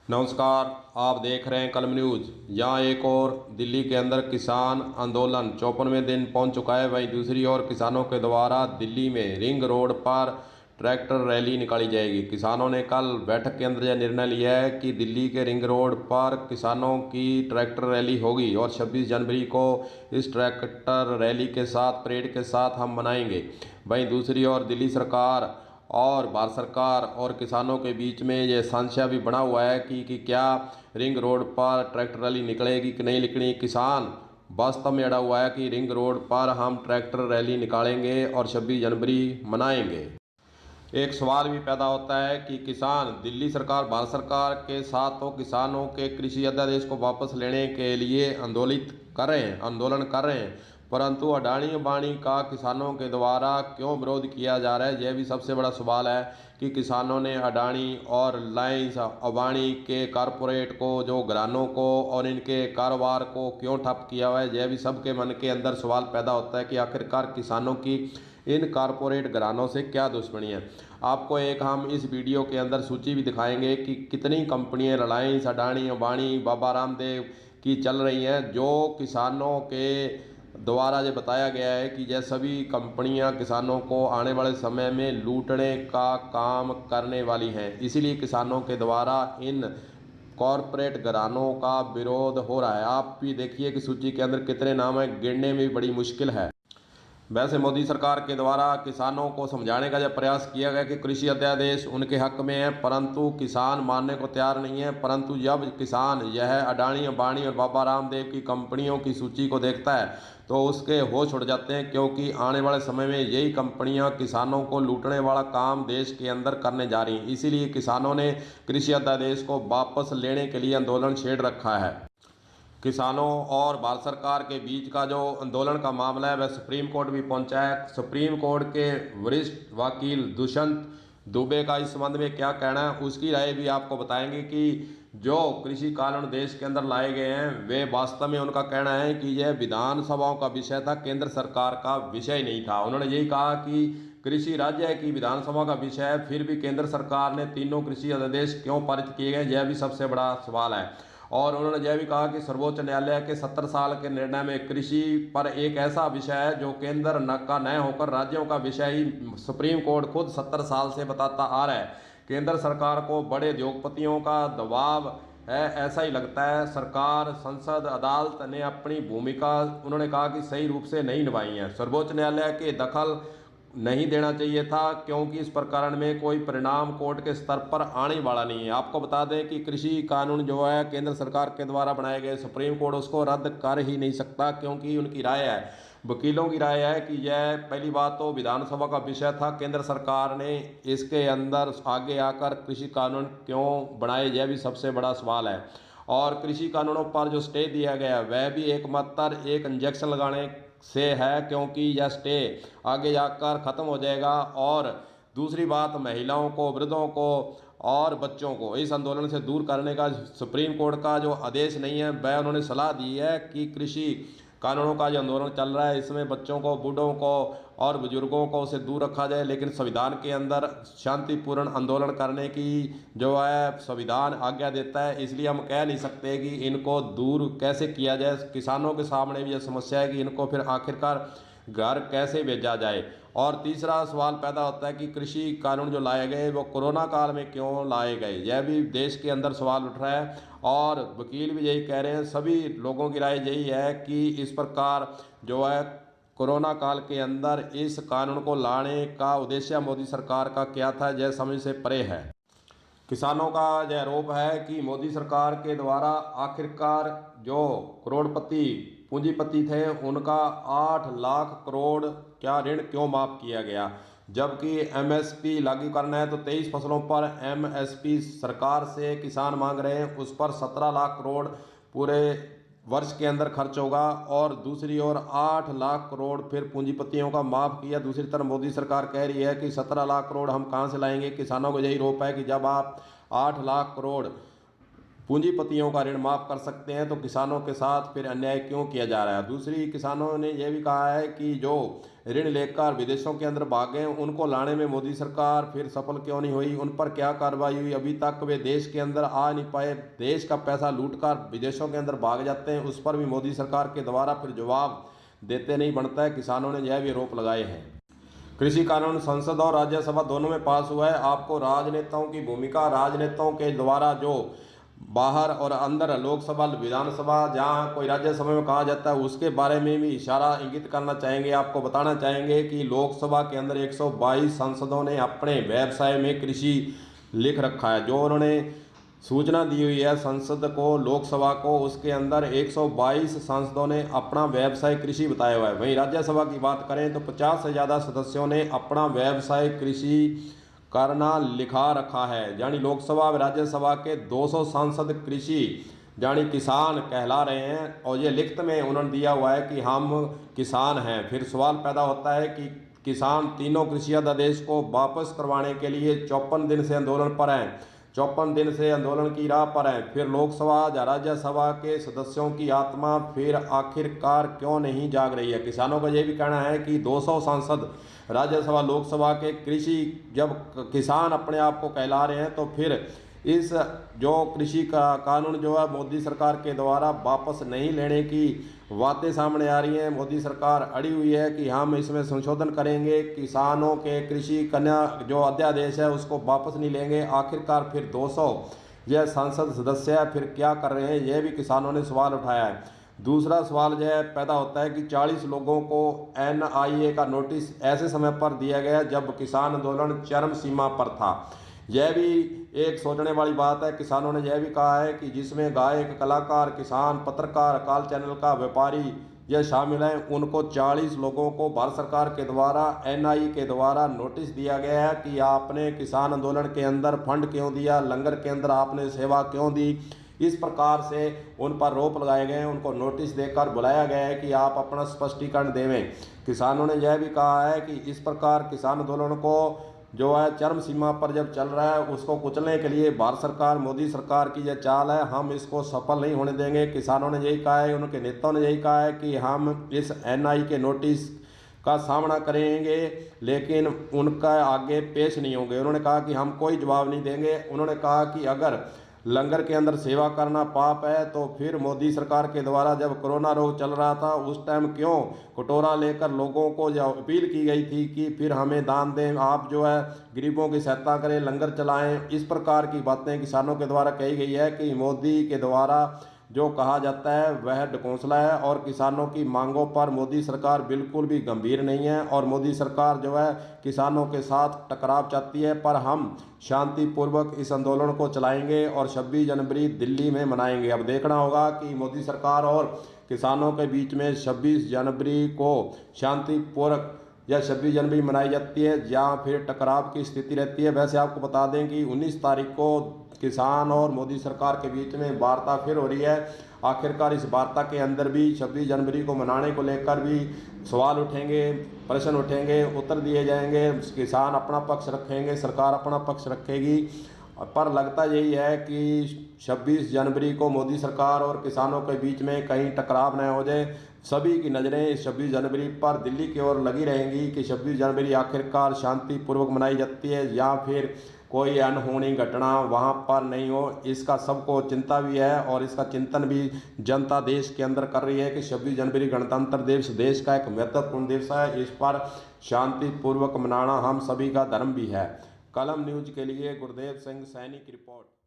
नमस्कार। आप देख रहे हैं कलम न्यूज़। यहाँ एक और दिल्ली के अंदर किसान आंदोलन 54वें दिन पहुंच चुका है। वहीं दूसरी ओर किसानों के द्वारा दिल्ली में रिंग रोड पर ट्रैक्टर रैली निकाली जाएगी। किसानों ने कल बैठक के अंदर यह निर्णय लिया है कि दिल्ली के रिंग रोड पर किसानों की ट्रैक्टर रैली होगी और 26 जनवरी को इस ट्रैक्टर रैली के साथ परेड के साथ हम मनाएंगे। वहीं दूसरी ओर दिल्ली सरकार और भारत सरकार और किसानों के बीच में ये संशय भी बना हुआ है कि क्या रिंग रोड पर ट्रैक्टर रैली निकलेगी कि नहीं निकलेगी। किसान वास्तव में अड़ा हुआ है कि रिंग रोड पर हम ट्रैक्टर रैली निकालेंगे और 26 जनवरी मनाएंगे। एक सवाल भी पैदा होता है कि किसान दिल्ली सरकार भारत सरकार के साथ तो किसानों के कृषि अध्यादेश को वापस लेने के लिए आंदोलन कर रहे हैं, परंतु अडानी अंबानी का किसानों के द्वारा क्यों विरोध किया जा रहा है, यह भी सबसे बड़ा सवाल है कि किसानों ने अडानी और रिलायंस अंबानी के कारपोरेट को, जो घरानों को और इनके कारोबार को क्यों ठप किया हुआ है। यह भी सबके मन के अंदर सवाल पैदा होता है कि आखिरकार किसानों की इन कारपोरेट घरानों से क्या दुश्मनी है। आपको एक हम इस वीडियो के अंदर सूची भी दिखाएंगे कि कितनी कंपनियां रिलायंस, अडानी, अंबानी, बाबा रामदेव की चल रही हैं, जो किसानों के द्वारा ये बताया गया है कि यह सभी कंपनियां किसानों को आने वाले समय में लूटने का काम करने वाली हैं। इसीलिए किसानों के द्वारा इन कॉरपोरेट घरानों का विरोध हो रहा है। आप भी देखिए कि सूची के अंदर कितने नाम हैं, गिनने में भी बड़ी मुश्किल है। वैसे मोदी सरकार के द्वारा किसानों को समझाने का जब प्रयास किया गया कि कृषि अध्यादेश उनके हक में है, परंतु किसान मानने को तैयार नहीं है। परंतु जब किसान यह अडानी, अंबानी और बाबा रामदेव की कंपनियों की सूची को देखता है तो उसके होश उड़ जाते हैं, क्योंकि आने वाले समय में यही कंपनियां किसानों को लूटने वाला काम देश के अंदर करने जा रही हैं। इसीलिए किसानों ने कृषि अध्यादेश को वापस लेने के लिए आंदोलन छेड़ रखा है। किसानों और भारत सरकार के बीच का जो आंदोलन का मामला है वह सुप्रीम कोर्ट भी पहुंचा है। सुप्रीम कोर्ट के वरिष्ठ वकील दुष्यंत दुबे का इस संबंध में क्या कहना है, उसकी राय भी आपको बताएंगे कि जो कृषि कानून देश के अंदर लाए गए हैं वे वास्तव में, उनका कहना है कि यह विधानसभाओं का विषय था, केंद्र सरकार का विषय नहीं था। उन्होंने यही कहा कि कृषि राज्य की विधानसभा का विषय है, फिर भी केंद्र सरकार ने तीनों कृषि अध्यादेश क्यों पारित किए गए, यह भी सबसे बड़ा सवाल है। और उन्होंने यह भी कहा कि सर्वोच्च न्यायालय के 70 साल के निर्णय में कृषि पर एक ऐसा विषय है जो केंद्र का न होकर राज्यों का विषय ही सुप्रीम कोर्ट खुद 70 साल से बताता आ रहा है। केंद्र सरकार को बड़े उद्योगपतियों का दबाव है, ऐसा ही लगता है। सरकार, संसद, अदालत ने अपनी भूमिका, उन्होंने कहा कि सही रूप से नहीं निभाई है। सर्वोच्च न्यायालय के दखल नहीं देना चाहिए था, क्योंकि इस प्रकरण में कोई परिणाम कोर्ट के स्तर पर आने वाला नहीं है। आपको बता दें कि कृषि कानून जो है केंद्र सरकार के द्वारा बनाए गए, सुप्रीम कोर्ट उसको रद्द कर ही नहीं सकता, क्योंकि उनकी राय है, वकीलों की राय है कि यह पहली बात तो विधानसभा का विषय था। केंद्र सरकार ने इसके अंदर आगे आकर कृषि कानून क्यों बनाए, यह भी सबसे बड़ा सवाल है। और कृषि कानूनों पर जो स्टे दिया गया वह भी एकमात्र एक इंजेक्शन लगाने से है, क्योंकि यह स्टे आगे जाकर ख़त्म हो जाएगा। और दूसरी बात, महिलाओं को, वृद्धों को और बच्चों को इस आंदोलन से दूर करने का सुप्रीम कोर्ट का जो आदेश नहीं है, वह उन्होंने सलाह दी है कि कृषि कानूनों का जो आंदोलन चल रहा है इसमें बच्चों को, बूढ़ों को और बुजुर्गों को उसे दूर रखा जाए। लेकिन संविधान के अंदर शांतिपूर्ण आंदोलन करने की जो है संविधान आज्ञा देता है, इसलिए हम कह नहीं सकते कि इनको दूर कैसे किया जाए। किसानों के सामने भी यह समस्या है कि इनको फिर आखिरकार घर कैसे भेजा जाए। और तीसरा सवाल पैदा होता है कि कृषि कानून जो लाए गए वो कोरोना काल में क्यों लाए गए, यह भी देश के अंदर सवाल उठ रहा है। और वकील भी यही कह रहे हैं, सभी लोगों की राय यही है कि इस प्रकार जो है कोरोना काल के अंदर इस कानून को लाने का उद्देश्य मोदी सरकार का क्या था, यह समझ से परे है। किसानों का यह आरोप है कि मोदी सरकार के द्वारा आखिरकार जो करोड़पति पूंजीपति थे उनका 8 लाख करोड़ क्या ऋण क्यों माफ किया गया, जबकि एमएसपी लागू करना है तो 23 फसलों पर एमएसपी सरकार से किसान मांग रहे हैं, उस पर 17 लाख करोड़ पूरे वर्ष के अंदर खर्च होगा। और दूसरी ओर 8 लाख करोड़ फिर पूंजीपतियों का माफ किया। दूसरी तरफ मोदी सरकार कह रही है कि 17 लाख करोड़ हम कहाँ से लाएंगे। किसानों को यही रोप है कि जब आप 8 लाख करोड़ पूंजीपतियों का ऋण माफ़ कर सकते हैं, तो किसानों के साथ फिर अन्याय क्यों किया जा रहा है। दूसरी, किसानों ने यह भी कहा है कि जो ऋण लेकर विदेशों के अंदर भागे उनको लाने में मोदी सरकार फिर सफल क्यों नहीं हुई, उन पर क्या कार्रवाई हुई। अभी तक वे देश के अंदर आ नहीं पाए, देश का पैसा लूटकर विदेशों के अंदर भाग जाते हैं, उस पर भी मोदी सरकार के द्वारा फिर जवाब देते नहीं बनता है। किसानों ने यह भी आरोप लगाए हैं। कृषि कानून संसद और राज्यसभा दोनों में पास हुआ है। आपको राजनेताओं की भूमिका, राजनेताओं के द्वारा जो बाहर और अंदर लोकसभा विधानसभा जहाँ कोई राज्यसभा में कहा जाता है उसके बारे में भी इशारा इंगित करना चाहेंगे। आपको बताना चाहेंगे कि लोकसभा के अंदर 122 सांसदों ने अपने व्यवसाय में कृषि लिख रखा है। जो उन्होंने सूचना दी हुई है संसद को, लोकसभा को, उसके अंदर 122 सांसदों ने अपना व्यवसाय कृषि बताया हुआ है। वहीं राज्यसभा की बात करें तो 50 से ज़्यादा सदस्यों ने अपना व्यवसाय कृषि करना लिखा रखा है। यानी लोकसभा व राज्यसभा के 200 सांसद कृषि यानी किसान कहला रहे हैं, और ये लिखित में उन्होंने दिया हुआ है कि हम किसान हैं। फिर सवाल पैदा होता है कि किसान तीनों कृषि अध्यादेश को वापस करवाने के लिए 54 दिन से आंदोलन पर हैं, 54 दिन से आंदोलन की राह पर हैं। फिर लोकसभा या राज्यसभा के सदस्यों की आत्मा फिर आखिरकार क्यों नहीं जाग रही है। किसानों का यह भी कहना है कि 200 सांसद राज्यसभा लोकसभा के कृषि जब किसान अपने आप को कहला रहे हैं, तो फिर इस जो कृषि का कानून जो है मोदी सरकार के द्वारा वापस नहीं लेने की बातें सामने आ रही हैं। मोदी सरकार अड़ी हुई है कि हम इसमें संशोधन करेंगे, किसानों के कृषि कन्या जो अध्यादेश है उसको वापस नहीं लेंगे। आखिरकार फिर 200 यह संसद सदस्य फिर क्या कर रहे हैं, यह भी किसानों ने सवाल उठाया है। दूसरा सवाल यह पैदा होता है कि 40 लोगों को NIA का नोटिस ऐसे समय पर दिया गया जब किसान आंदोलन चरम सीमा पर था। यह भी एक सोचने वाली बात है। किसानों ने यह भी कहा है कि जिसमें गायक, कलाकार, किसान, पत्रकार, अकाल चैनल का व्यापारी यह शामिल हैं, उनको 40 लोगों को भारत सरकार के द्वारा NIA के द्वारा नोटिस दिया गया है कि आपने किसान आंदोलन के अंदर फंड क्यों दिया, लंगर के अंदर आपने सेवा क्यों दी। इस प्रकार से उन पर आरोप लगाए गए हैं, उनको नोटिस देकर बुलाया गया है कि आप अपना स्पष्टीकरण देवें। किसानों ने यह भी कहा है कि इस प्रकार किसान आंदोलन को जो है चरम सीमा पर जब चल रहा है उसको कुचलने के लिए भारत सरकार, मोदी सरकार की यह चाल है, हम इसको सफल नहीं होने देंगे। किसानों ने यही कहा है, उनके नेताओं ने यही कहा है कि हम इस NIA के नोटिस का सामना करेंगे लेकिन उनका आगे पेश नहीं होंगे। उन्होंने कहा कि हम कोई जवाब नहीं देंगे। उन्होंने कहा कि अगर लंगर के अंदर सेवा करना पाप है तो फिर मोदी सरकार के द्वारा जब कोरोना रोग चल रहा था उस टाइम क्यों कटोरा लेकर लोगों को जो अपील की गई थी कि फिर हमें दान दें, आप जो है गरीबों की सहायता करें, लंगर चलाएं। इस प्रकार की बातें किसानों के द्वारा कही गई है कि मोदी के द्वारा जो कहा जाता है वह ढकोसला है और किसानों की मांगों पर मोदी सरकार बिल्कुल भी गंभीर नहीं है। और मोदी सरकार जो है किसानों के साथ टकराव चाहती है, पर हम शांतिपूर्वक इस आंदोलन को चलाएंगे और 26 जनवरी दिल्ली में मनाएंगे। अब देखना होगा कि मोदी सरकार और किसानों के बीच में 26 जनवरी को शांतिपूर्वक या 26 जनवरी मनाई जाती है या फिर टकराव की स्थिति रहती है। वैसे आपको बता दें कि 19 तारीख को किसान और मोदी सरकार के बीच में वार्ता फिर हो रही है। आखिरकार इस वार्ता के अंदर भी 26 जनवरी को मनाने को लेकर भी सवाल उठेंगे, प्रश्न उठेंगे, उत्तर दिए जाएंगे। किसान अपना पक्ष रखेंगे, सरकार अपना पक्ष रखेगी, पर लगता यही है कि 26 जनवरी को मोदी सरकार और किसानों के बीच में कहीं टकराव न हो जाए। सभी की नज़रें 26 जनवरी पर दिल्ली की ओर लगी रहेंगी कि 26 जनवरी आखिरकार शांतिपूर्वक मनाई जाती है या फिर कोई अनहोनी घटना वहाँ पर नहीं हो। इसका सबको चिंता भी है और इसका चिंतन भी जनता देश के अंदर कर रही है कि 26 जनवरी गणतंत्र दिवस देश का एक महत्वपूर्ण दिवस है। इस पर शांतिपूर्वक मनाना हम सभी का धर्म भी है। कलम न्यूज के लिए गुरदेव सिंह सैनी की रिपोर्ट।